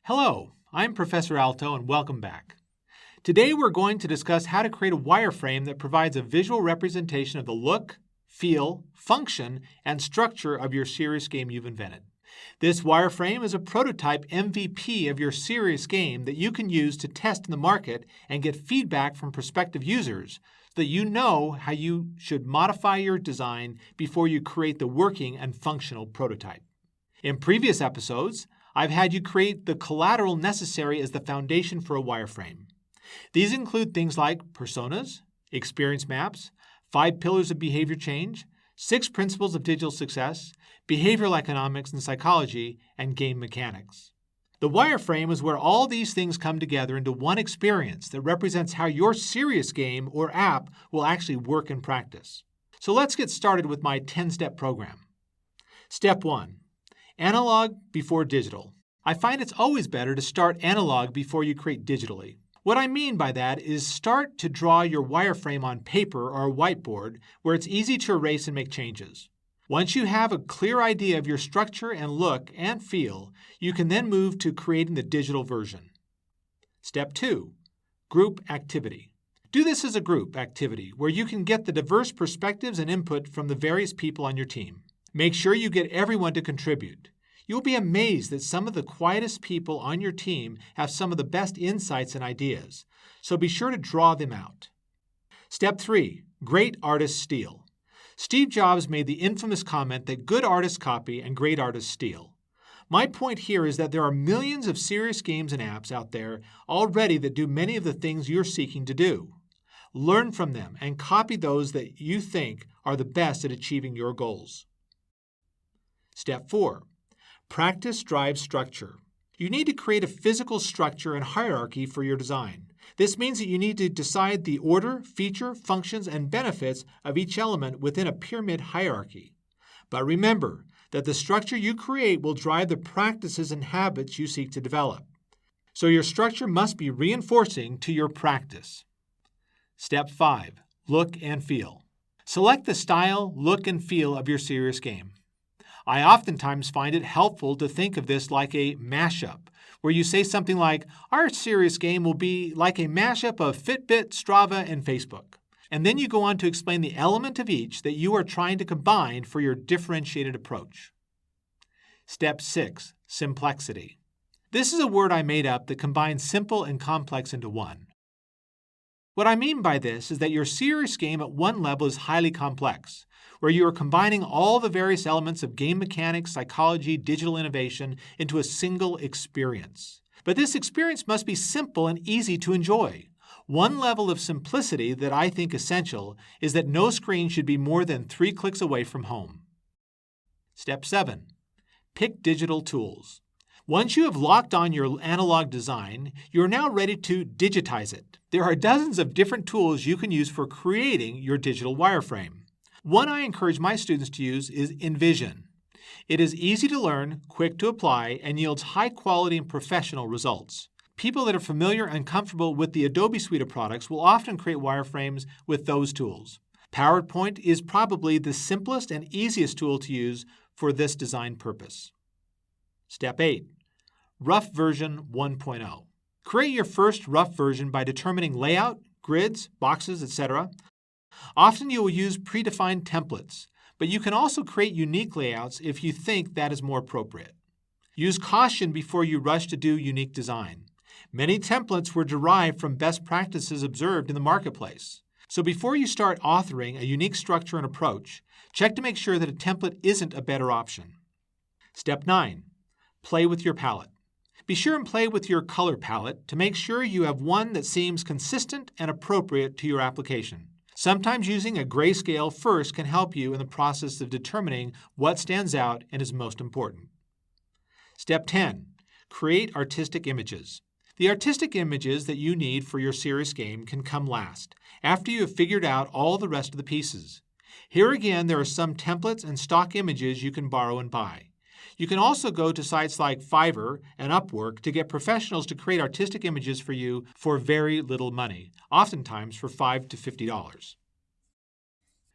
Hello, I'm Professor Alto and welcome back. Today we're going to discuss how to create a wireframe that provides a visual representation of the look, feel, function, and structure of your serious game you've invented. This wireframe is a prototype MVP of your serious game that you can use to test in the market and get feedback from prospective users so that you know how you should modify your design before you create the working and functional prototype. In previous episodes, I've had you create the collateral necessary as the foundation for a wireframe. These include things like personas, experience maps, 5 pillars of behavior change, 6 principles of digital success, behavioral economics and psychology, and game mechanics. The wireframe is where all these things come together into one experience that represents how your serious game or app will actually work in practice. So let's get started with my 10-step program. Step 1. Analog before digital. I find it's always better to start analog before you create digitally. What I mean by that is start to draw your wireframe on paper or a whiteboard where it's easy to erase and make changes. Once you have a clear idea of your structure and look and feel, you can then move to creating the digital version. Step 2. Group activity. Do this as a group activity where you can get the diverse perspectives and input from the various people on your team. Make sure you get everyone to contribute. You'll be amazed that some of the quietest people on your team have some of the best insights and ideas, so be sure to draw them out. Step 3. Great artists steal. Steve Jobs made the infamous comment that good artists copy and great artists steal. My point here is that there are millions of serious games and apps out there already that do many of the things you're seeking to do. Learn from them and copy those that you think are the best at achieving your goals. Step 4. Practice drives structure. You need to create a physical structure and hierarchy for your design. This means that you need to decide the order, feature, functions, and benefits of each element within a pyramid hierarchy. But remember that the structure you create will drive the practices and habits you seek to develop. So your structure must be reinforcing to your practice. Step 5. Look and feel. Select the style, look, and feel of your serious game. I oftentimes find it helpful to think of this like a mashup, where you say something like, our serious game will be like a mashup of Fitbit, Strava, and Facebook. And then you go on to explain the element of each that you are trying to combine for your differentiated approach. Step 6. Simplexity. This is a word I made up that combines simple and complex into one. What I mean by this is that your serious game at one level is highly complex, where you are combining all the various elements of game mechanics, psychology, digital innovation into a single experience. But this experience must be simple and easy to enjoy. One level of simplicity that I think essential is that no screen should be more than 3 clicks away from home. Step 7. Pick digital tools. Once you have locked on your analog design, you are now ready to digitize it. There are dozens of different tools you can use for creating your digital wireframe. One I encourage my students to use is Envision. It is easy to learn, quick to apply, and yields high quality and professional results. People that are familiar and comfortable with the Adobe suite of products will often create wireframes with those tools. PowerPoint is probably the simplest and easiest tool to use for this design purpose. Step 8. Rough version 1.0. Create your first rough version by determining layout, grids, boxes, etc. Often you will use predefined templates, but you can also create unique layouts if you think that is more appropriate. Use caution before you rush to do unique design. Many templates were derived from best practices observed in the marketplace. So before you start authoring a unique structure and approach, check to make sure that a template isn't a better option. Step 9. Play with your palette. Be sure and play with your color palette to make sure you have one that seems consistent and appropriate to your application. Sometimes using a grayscale first can help you in the process of determining what stands out and is most important. Step 10. Create artistic images. The artistic images that you need for your serious game can come last, after you have figured out all the rest of the pieces. Here again, there are some templates and stock images you can borrow and buy. You can also go to sites like Fiverr and Upwork to get professionals to create artistic images for you for very little money, oftentimes for $5 to $50.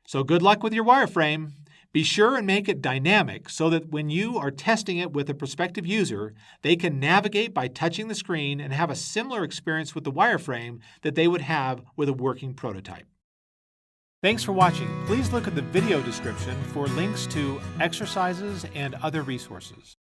So good luck with your wireframe. Be sure and make it dynamic so that when you are testing it with a prospective user, they can navigate by touching the screen and have a similar experience with the wireframe that they would have with a working prototype. Thanks for watching. Please look at the video description for links to exercises and other resources.